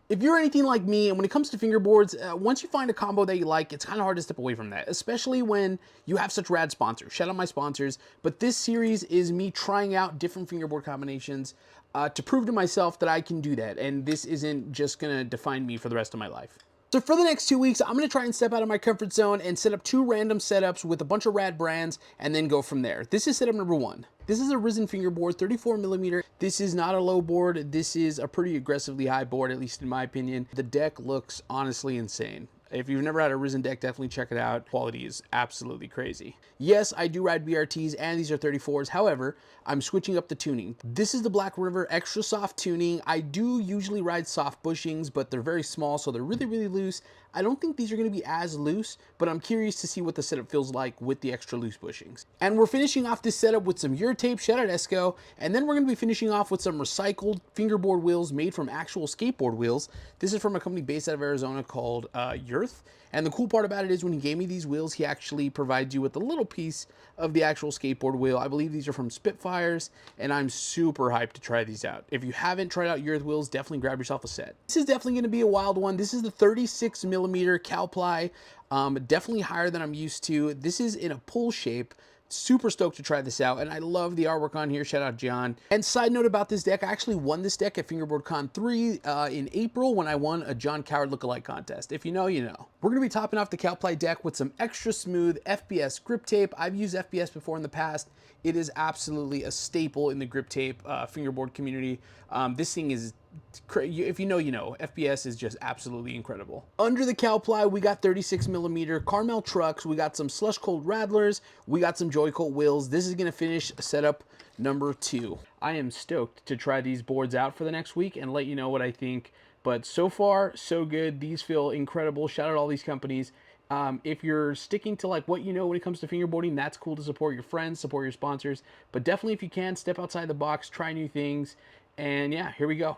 If you're anything like me, and when it comes to fingerboards, once you find a combo that you like, it's kind of hard to step away from that, especially when you have such rad sponsors. Shout out my sponsors. But this series is me trying out different fingerboard combinations to prove to myself that I can do that. And this isn't just going to define me for the rest of my life. So for the next 2 weeks, I'm going to try and step out of my comfort zone and set up 2 random setups with a bunch of rad brands and then go from there. This is setup number 1. This is a Risen fingerboard, 34 millimeter. This is not a low board. This is a pretty aggressively high board, at least in my opinion. The deck looks honestly insane. If you've never had a Risen deck, definitely check it out. Quality is absolutely crazy. Yes, I do ride BRTs, and these are 34s. However, I'm switching up the tuning. This is the Black River extra soft tuning. I do usually ride soft bushings, but they're very small, so they're really, really loose. I don't think these are going to be as loose, but I'm curious to see what the setup feels like with the extra loose bushings. And we're finishing off this setup with some Uretape, shout out Esco, and then we're going to be finishing off with some recycled fingerboard wheels made from actual skateboard wheels. This is from a company based out of Arizona called Yurth. And the cool part about it is when he gave me these wheels, he actually provides you with a little piece of the actual skateboard wheel. I believe these are from Spitfires, and I'm super hyped to try these out. If you haven't tried out Yurth wheels, definitely grab yourself a set. This is definitely going to be a wild one. This is the 36 millimeter Calply, definitely higher than I'm used to. This is in a pull shape. Super stoked to try this out, and I love the artwork on here. Shout out John. And side note about this deck, I actually won this deck at Fingerboard Con 3 in April when I won a John Coward lookalike contest. If you know, you know. We're going to be topping off the Calply deck with some extra smooth FBS grip tape. I've used FBS before in the past. It is absolutely a staple in the grip tape fingerboard community. This thing is, if you know, you know. FBS is just absolutely incredible. Under the Calply, we got 36 millimeter Carmel trucks. We got some Slush Cold Rattlers. We got some Joy Colt wheels. This is going to finish setup number 2. I am stoked to try these boards out for the next week and let you know what I think. But so far, so good. These feel incredible. Shout out all these companies. If you're sticking to like what you know when it comes to fingerboarding, that's cool to support your friends, support your sponsors. But definitely if you can, step outside the box, try new things. And yeah, here we go.